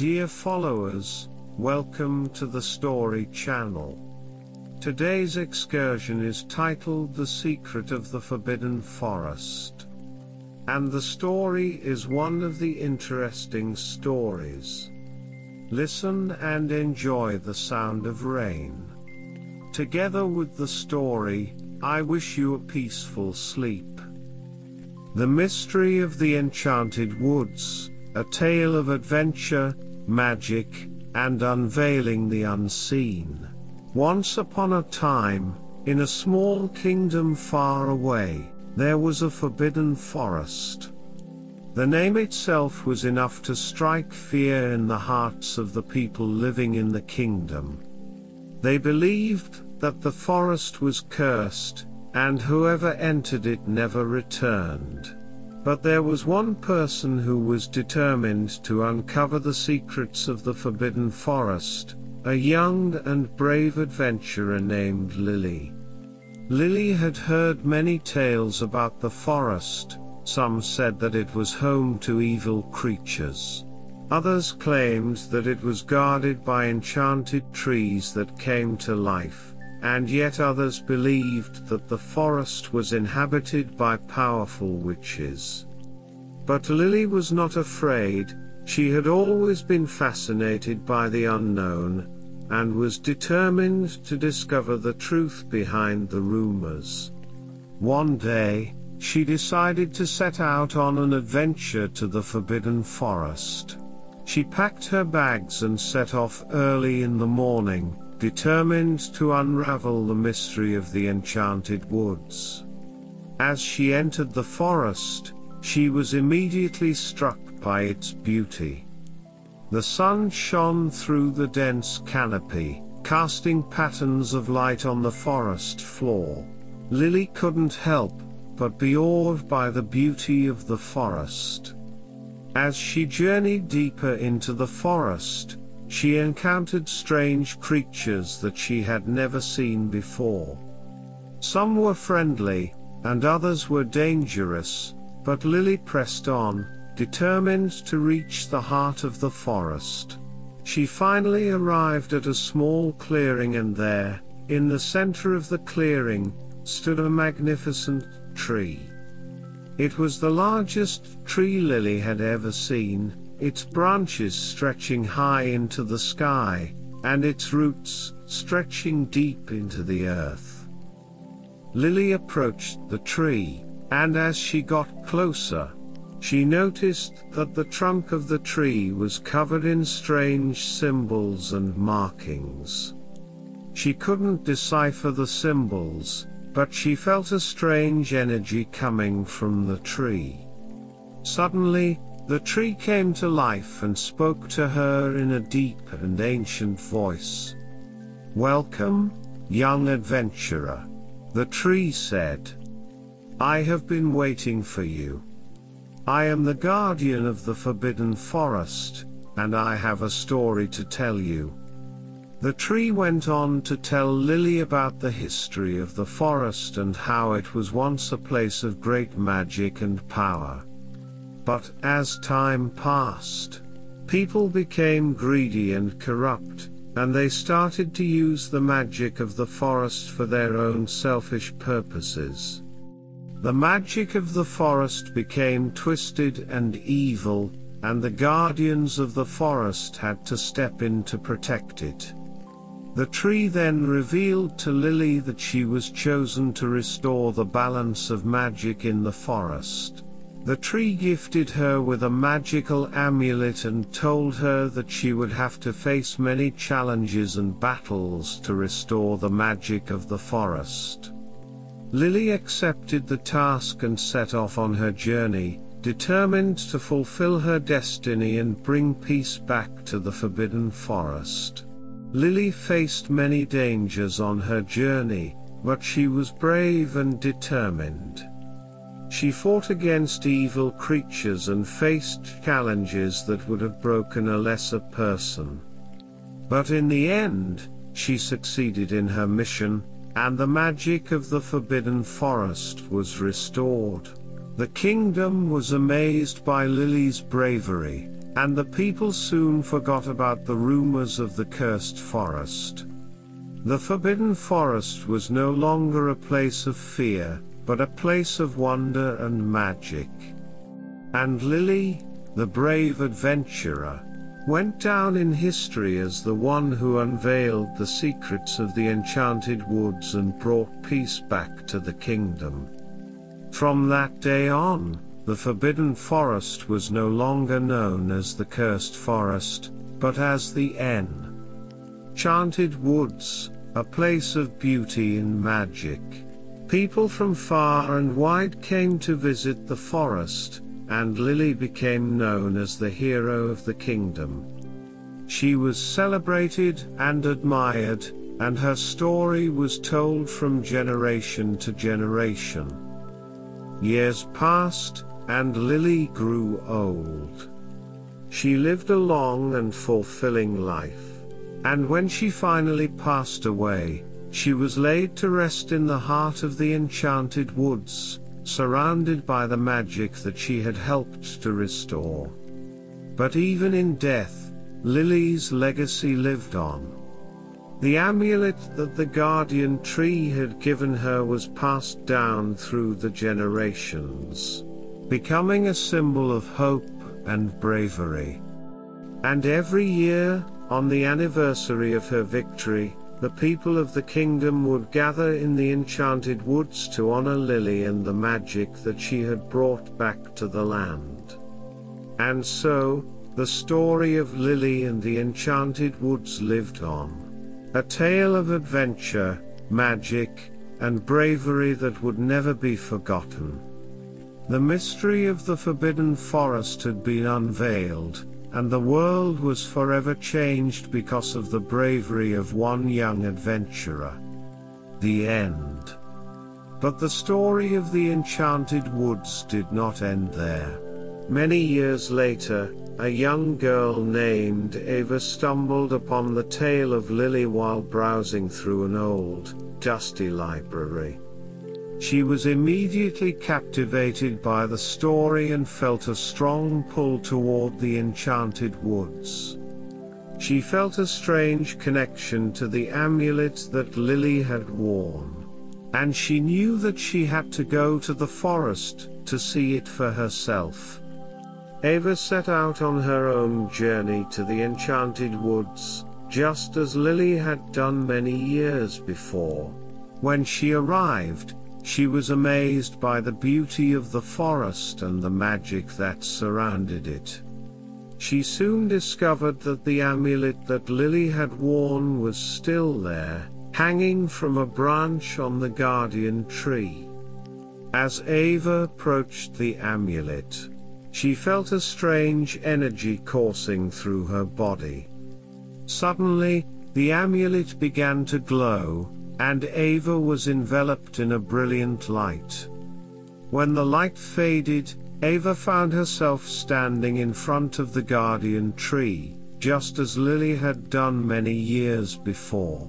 Dear followers, welcome to the Story Channel. Today's excursion is titled The Secret of the Forbidden Forest. And the story is one of the interesting stories. Listen and enjoy the sound of rain. Together with the story, I wish you a peaceful sleep. The Mystery of the Enchanted Woods, a tale of adventure, magic, and unveiling the unseen. Once upon a time, in a small kingdom far away, there was a forbidden forest. The name itself was enough to strike fear in the hearts of the people living in the kingdom. They believed that the forest was cursed, and whoever entered it never returned. But there was one person who was determined to uncover the secrets of the Forbidden Forest, a young and brave adventurer named Lily. Lily had heard many tales about the forest. Some said that it was home to evil creatures. Others claimed that it was guarded by enchanted trees that came to life, and yet others believed that the forest was inhabited by powerful witches. But Lily was not afraid. She had always been fascinated by the unknown, and was determined to discover the truth behind the rumors. One day, she decided to set out on an adventure to the Forbidden Forest. She packed her bags and set off early in the morning, determined to unravel the mystery of the Enchanted Woods. As she entered the forest, she was immediately struck by its beauty. The sun shone through the dense canopy, casting patterns of light on the forest floor. Lily couldn't help but be awed by the beauty of the forest. As she journeyed deeper into the forest, she encountered strange creatures that she had never seen before. Some were friendly, and others were dangerous, but Lily pressed on, determined to reach the heart of the forest. She finally arrived at a small clearing, and there, in the center of the clearing, stood a magnificent tree. It was the largest tree Lily had ever seen, its branches stretching high into the sky, and its roots stretching deep into the earth. Lily approached the tree, and as she got closer, she noticed that the trunk of the tree was covered in strange symbols and markings. She couldn't decipher the symbols, but she felt a strange energy coming from the tree. Suddenly, the tree came to life and spoke to her in a deep and ancient voice. "Welcome, young adventurer," the tree said. "I have been waiting for you. I am the guardian of the Forbidden Forest, and I have a story to tell you." The tree went on to tell Lily about the history of the forest and how it was once a place of great magic and power. But as time passed, people became greedy and corrupt, and they started to use the magic of the forest for their own selfish purposes. The magic of the forest became twisted and evil, and the guardians of the forest had to step in to protect it. The tree then revealed to Lily that she was chosen to restore the balance of magic in the forest. The tree gifted her with a magical amulet and told her that she would have to face many challenges and battles to restore the magic of the forest. Lily accepted the task and set off on her journey, determined to fulfill her destiny and bring peace back to the Forbidden Forest. Lily faced many dangers on her journey, but she was brave and determined. She fought against evil creatures and faced challenges that would have broken a lesser person. But in the end, she succeeded in her mission, and the magic of the Forbidden Forest was restored. The kingdom was amazed by Lily's bravery, and the people soon forgot about the rumors of the cursed forest. The Forbidden Forest was no longer a place of fear, but a place of wonder and magic. And Lily, the brave adventurer, went down in history as the one who unveiled the secrets of the Enchanted Woods and brought peace back to the kingdom. From that day on, the Forbidden Forest was no longer known as the Cursed Forest, but as the Enchanted Woods, a place of beauty and magic. People from far and wide came to visit the forest, and Lily became known as the hero of the kingdom. She was celebrated and admired, and her story was told from generation to generation. Years passed, and Lily grew old. She lived a long and fulfilling life, and when she finally passed away, she was laid to rest in the heart of the Enchanted Woods, surrounded by the magic that she had helped to restore. But even in death, Lily's legacy lived on. The amulet that the guardian tree had given her was passed down through the generations, becoming a symbol of hope and bravery. And every year, on the anniversary of her victory, the people of the kingdom would gather in the Enchanted Woods to honor Lily and the magic that she had brought back to the land. And so, the story of Lily and the Enchanted Woods lived on. A tale of adventure, magic, and bravery that would never be forgotten. The mystery of the Forbidden Forest had been unveiled, and the world was forever changed because of the bravery of one young adventurer. The end. But the story of the Enchanted Woods did not end there. Many years later, a young girl named Ava stumbled upon the tale of Lily while browsing through an old, dusty library. She was immediately captivated by the story and felt a strong pull toward the Enchanted Woods. She felt a strange connection to the amulet that Lily had worn, and she knew that she had to go to the forest to see it for herself. Ava set out on her own journey to the Enchanted Woods, just as Lily had done many years before. When she arrived, she was amazed by the beauty of the forest and the magic that surrounded it. She soon discovered that the amulet that Lily had worn was still there, hanging from a branch on the guardian tree. As Ava approached the amulet, she felt a strange energy coursing through her body. Suddenly, the amulet began to glow, and Ava was enveloped in a brilliant light. When the light faded, Ava found herself standing in front of the guardian tree, just as Lily had done many years before.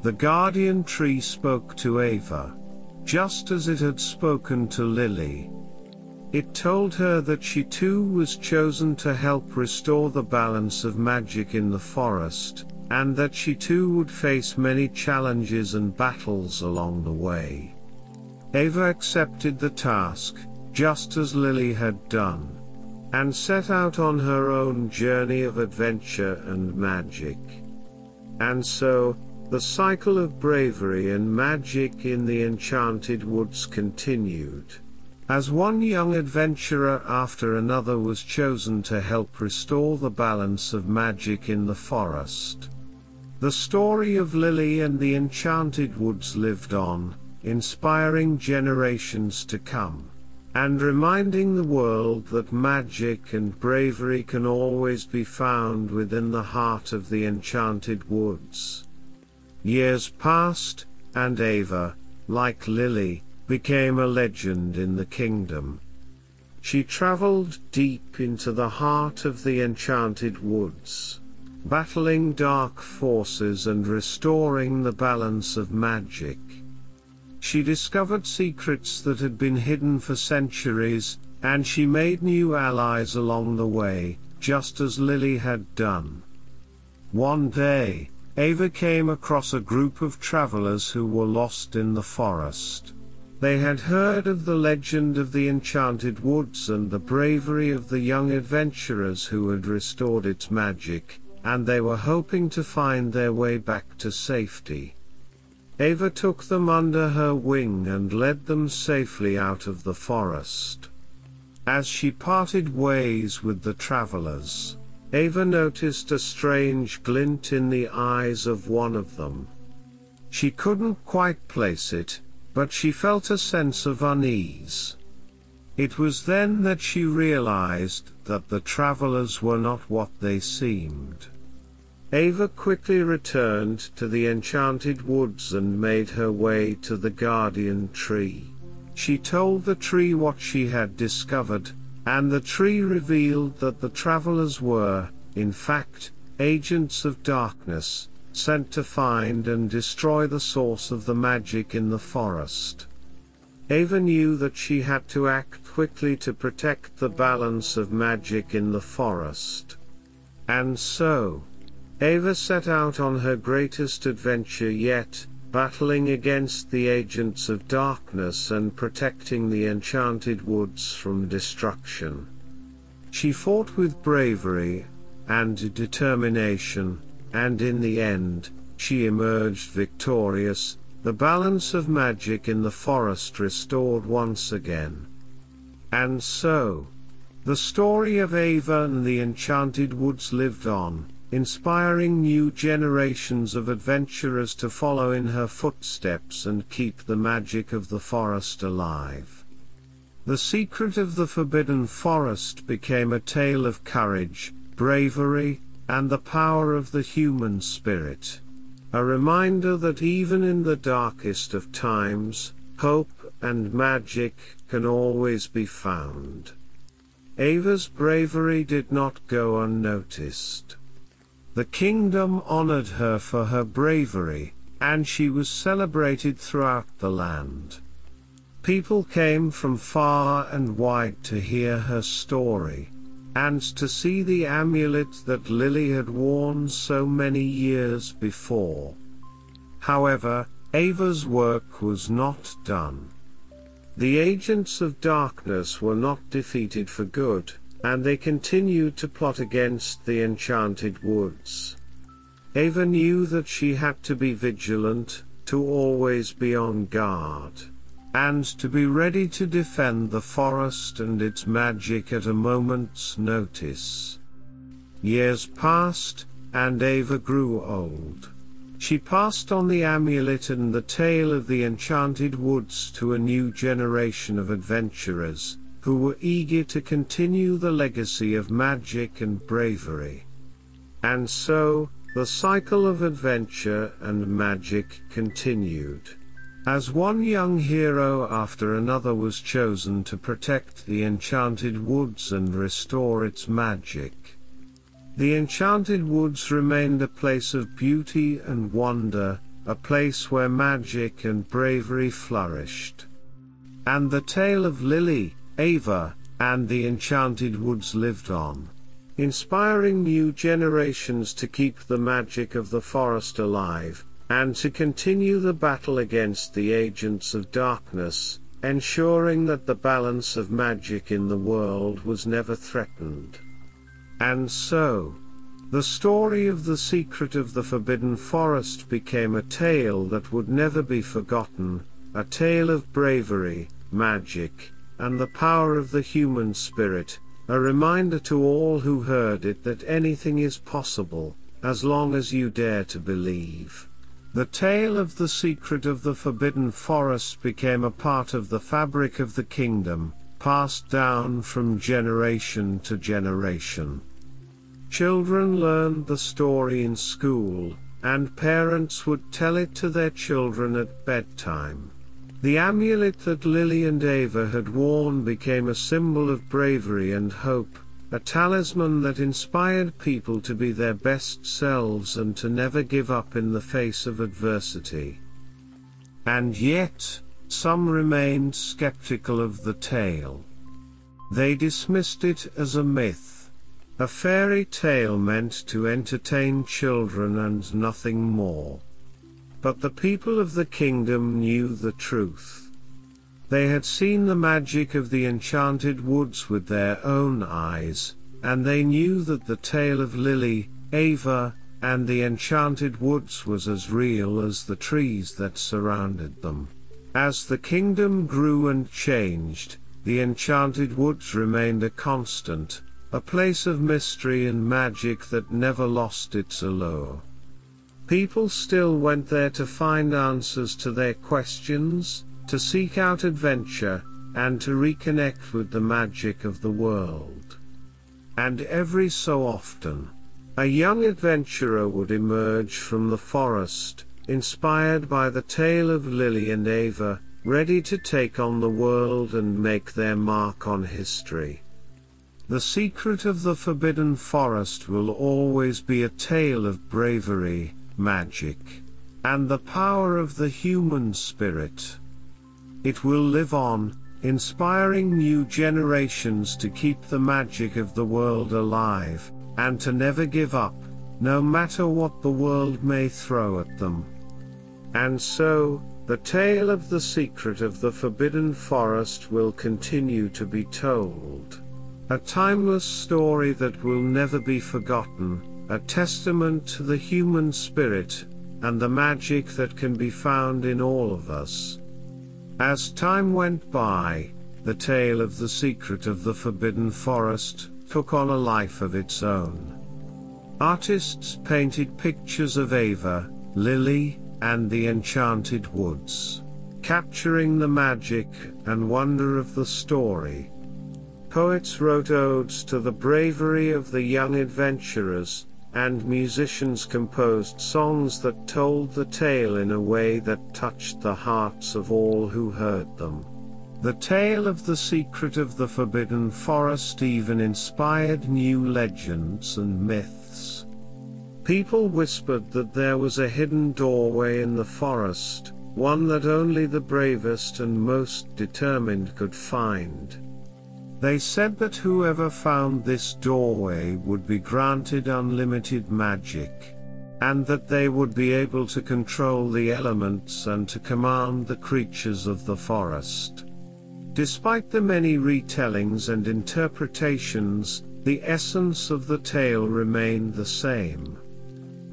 The guardian tree spoke to Ava, just as it had spoken to Lily. It told her that she too was chosen to help restore the balance of magic in the forest, and that she too would face many challenges and battles along the way. Ava accepted the task, just as Lily had done, and set out on her own journey of adventure and magic. And so, the cycle of bravery and magic in the Enchanted Woods continued. As one young adventurer after another was chosen to help restore the balance of magic in the forest. The story of Lily and the Enchanted Woods lived on, inspiring generations to come, and reminding the world that magic and bravery can always be found within the heart of the Enchanted Woods. Years passed, and Ava, like Lily, became a legend in the kingdom. She traveled deep into the heart of the Enchanted Woods, battling dark forces and restoring the balance of magic. She discovered secrets that had been hidden for centuries, and she made new allies along the way, just as Lily had done. One day, Ava came across a group of travelers who were lost in the forest. They had heard of the legend of the Enchanted Woods and the bravery of the young adventurers who had restored its magic, and they were hoping to find their way back to safety. Ava took them under her wing and led them safely out of the forest. As she parted ways with the travelers, Ava noticed a strange glint in the eyes of one of them. She couldn't quite place it, but she felt a sense of unease. It was then that she realized that the travelers were not what they seemed. Ava quickly returned to the Enchanted Woods and made her way to the guardian tree. She told the tree what she had discovered, and the tree revealed that the travelers were, in fact, agents of darkness, sent to find and destroy the source of the magic in the forest. Ava knew that she had to act quickly to protect the balance of magic in the forest. And so, Ava set out on her greatest adventure yet, battling against the agents of darkness and protecting the Enchanted Woods from destruction. She fought with bravery and determination, and in the end, she emerged victorious, the balance of magic in the forest restored once again. And so, the story of Ava and the Enchanted Woods lived on, inspiring new generations of adventurers to follow in her footsteps and keep the magic of the forest alive. The secret of the Forbidden Forest became a tale of courage, bravery, and the power of the human spirit. A reminder that even in the darkest of times, hope and magic can always be found. Ava's bravery did not go unnoticed. The kingdom honored her for her bravery, and she was celebrated throughout the land. People came from far and wide to hear her story, and to see the amulet that Lily had worn so many years before. However, Ava's work was not done. The agents of darkness were not defeated for good, and they continued to plot against the Enchanted Woods. Ava knew that she had to be vigilant, to always be on guard, and to be ready to defend the forest and its magic at a moment's notice. Years passed, and Ava grew old. She passed on the amulet and the tale of the Enchanted Woods to a new generation of adventurers, who were eager to continue the legacy of magic and bravery. And so, the cycle of adventure and magic continued. As one young hero after another was chosen to protect the Enchanted Woods and restore its magic. The Enchanted Woods remained a place of beauty and wonder, a place where magic and bravery flourished. And the tale of Lily, Ava, and the Enchanted Woods lived on, inspiring new generations to keep the magic of the forest alive, and to continue the battle against the agents of darkness, ensuring that the balance of magic in the world was never threatened. And so, the story of the secret of the Forbidden Forest became a tale that would never be forgotten, a tale of bravery, magic, and the power of the human spirit, a reminder to all who heard it that anything is possible, as long as you dare to believe. The tale of the secret of the Forbidden Forest became a part of the fabric of the kingdom, passed down from generation to generation. Children learned the story in school, and parents would tell it to their children at bedtime. The amulet that Lily and Ava had worn became a symbol of bravery and hope, a talisman that inspired people to be their best selves and to never give up in the face of adversity. And yet, some remained skeptical of the tale. They dismissed it as a myth, A fairy tale meant to entertain children and nothing more. But the people of the kingdom knew the truth. They had seen the magic of the enchanted woods with their own eyes, and they knew that the tale of Lily, Ava, and the enchanted woods was as real as the trees that surrounded them. As the kingdom grew and changed, the enchanted woods remained a constant, a place of mystery and magic that never lost its allure. People still went there to find answers to their questions, to seek out adventure, and to reconnect with the magic of the world. And every so often, a young adventurer would emerge from the forest, inspired by the tale of Lily and Ava, ready to take on the world and make their mark on history. The secret of the Forbidden Forest will always be a tale of bravery, magic, and the power of the human spirit. It will live on, inspiring new generations to keep the magic of the world alive, and to never give up, no matter what the world may throw at them. And so, the tale of the secret of the Forbidden Forest will continue to be told. A timeless story that will never be forgotten, a testament to the human spirit, and the magic that can be found in all of us. As time went by, the tale of the secret of the Forbidden Forest took on a life of its own. Artists painted pictures of Ava, Lily, and the enchanted woods, capturing the magic and wonder of the story. Poets wrote odes to the bravery of the young adventurers, and musicians composed songs that told the tale in a way that touched the hearts of all who heard them. The tale of the secret of the Forbidden Forest even inspired new legends and myths. People whispered that there was a hidden doorway in the forest, one that only the bravest and most determined could find. They said that whoever found this doorway would be granted unlimited magic, and that they would be able to control the elements and to command the creatures of the forest. Despite the many retellings and interpretations, the essence of the tale remained the same.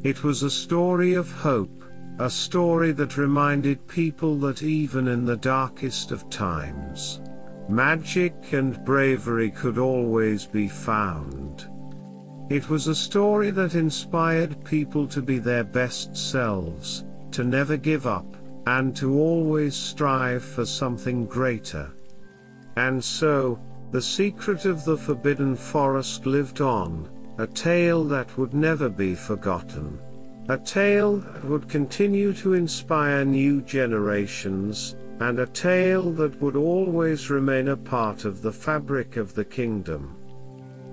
It was a story of hope, a story that reminded people that even in the darkest of times, magic and bravery could always be found. It was a story that inspired people to be their best selves, to never give up, and to always strive for something greater. And so, the secret of the Forbidden Forest lived on, a tale that would never be forgotten. A tale that would continue to inspire new generations, and a tale that would always remain a part of the fabric of the kingdom.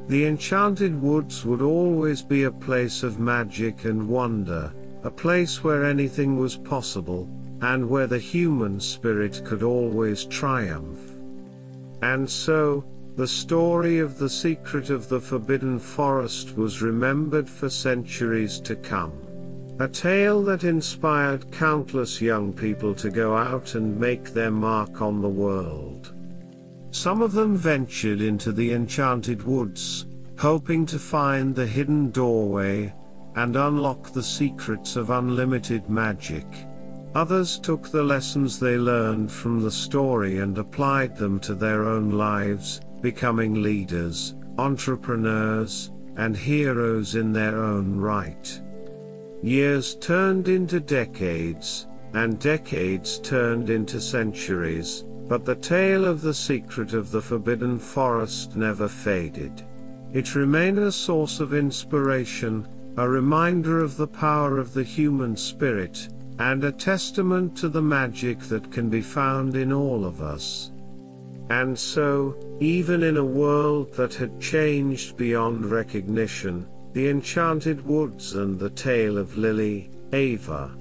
The enchanted woods would always be a place of magic and wonder, a place where anything was possible, and where the human spirit could always triumph. And so, the story of the secret of the Forbidden Forest was remembered for centuries to come. A tale that inspired countless young people to go out and make their mark on the world. Some of them ventured into the enchanted woods, hoping to find the hidden doorway, and unlock the secrets of unlimited magic. Others took the lessons they learned from the story and applied them to their own lives, becoming leaders, entrepreneurs, and heroes in their own right. Years turned into decades, and decades turned into centuries, but the tale of the secret of the Forbidden Forest never faded. It remained a source of inspiration, a reminder of the power of the human spirit, and a testament to the magic that can be found in all of us. And so, even in a world that had changed beyond recognition, the enchanted woods and the tale of Lily, Ava,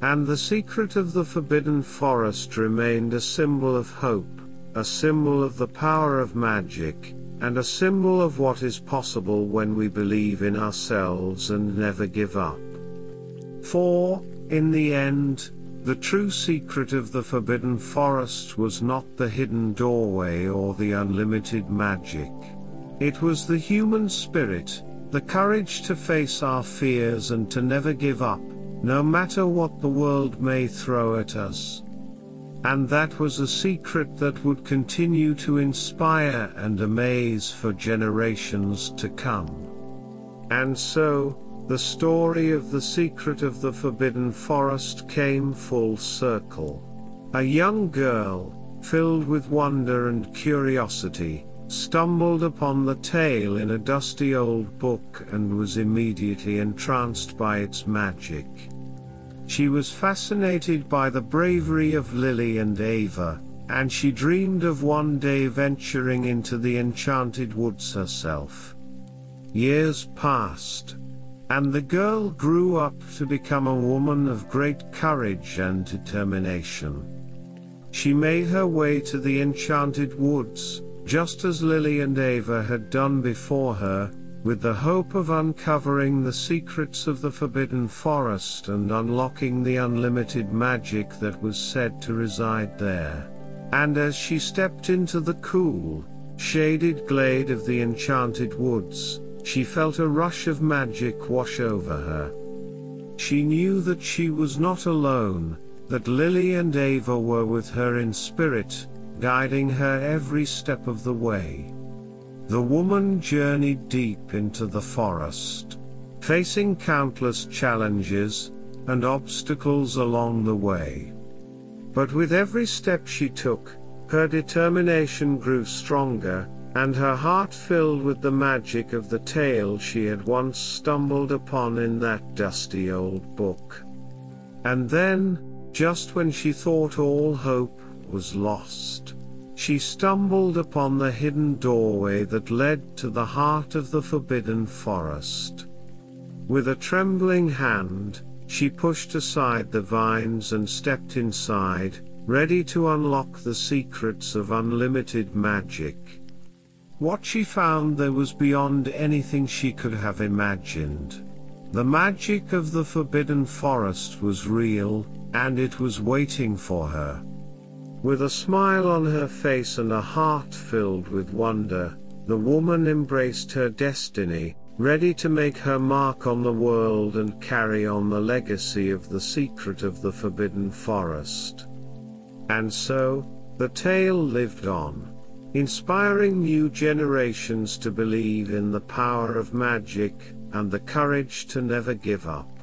and the secret of the Forbidden Forest remained a symbol of hope, a symbol of the power of magic, and a symbol of what is possible when we believe in ourselves and never give up. For, in the end, the true secret of the Forbidden Forest was not the hidden doorway or the unlimited magic. It was the human spirit, the courage to face our fears and to never give up, no matter what the world may throw at us. And that was a secret that would continue to inspire and amaze for generations to come. And so, the story of the secret of the Forbidden Forest came full circle. A young girl, filled with wonder and curiosity, stumbled upon the tale in a dusty old book and was immediately entranced by its magic. She was fascinated by the bravery of Lily and Ava, and she dreamed of one day venturing into the Enchanted Woods herself. Years passed, and the girl grew up to become a woman of great courage and determination. She made her way to the Enchanted Woods, just as Lily and Ava had done before her, with the hope of uncovering the secrets of the Forbidden Forest and unlocking the unlimited magic that was said to reside there. And as she stepped into the cool, shaded glade of the Enchanted Woods, she felt a rush of magic wash over her. She knew that she was not alone, that Lily and Ava were with her in spirit, guiding her every step of the way. The woman journeyed deep into the forest, facing countless challenges and obstacles along the way. But with every step she took, her determination grew stronger, and her heart filled with the magic of the tale she had once stumbled upon in that dusty old book. And then, just when she thought all hope was lost, she stumbled upon the hidden doorway that led to the heart of the Forbidden Forest. With a trembling hand, she pushed aside the vines and stepped inside, ready to unlock the secrets of unlimited magic. What she found there was beyond anything she could have imagined. The magic of the Forbidden Forest was real, and it was waiting for her. With a smile on her face and a heart filled with wonder, the woman embraced her destiny, ready to make her mark on the world and carry on the legacy of the secret of the Forbidden Forest. And so, the tale lived on, inspiring new generations to believe in the power of magic and the courage to never give up.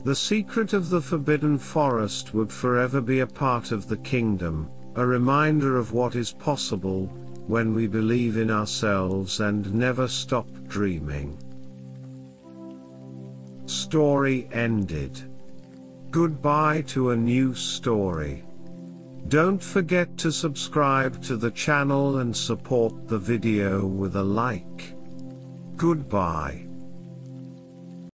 The secret of the Forbidden Forest would forever be a part of the kingdom, a reminder of what is possible when we believe in ourselves and never stop dreaming. Story ended. Goodbye to a new story. Don't forget to subscribe to the channel and support the video with a like. Goodbye.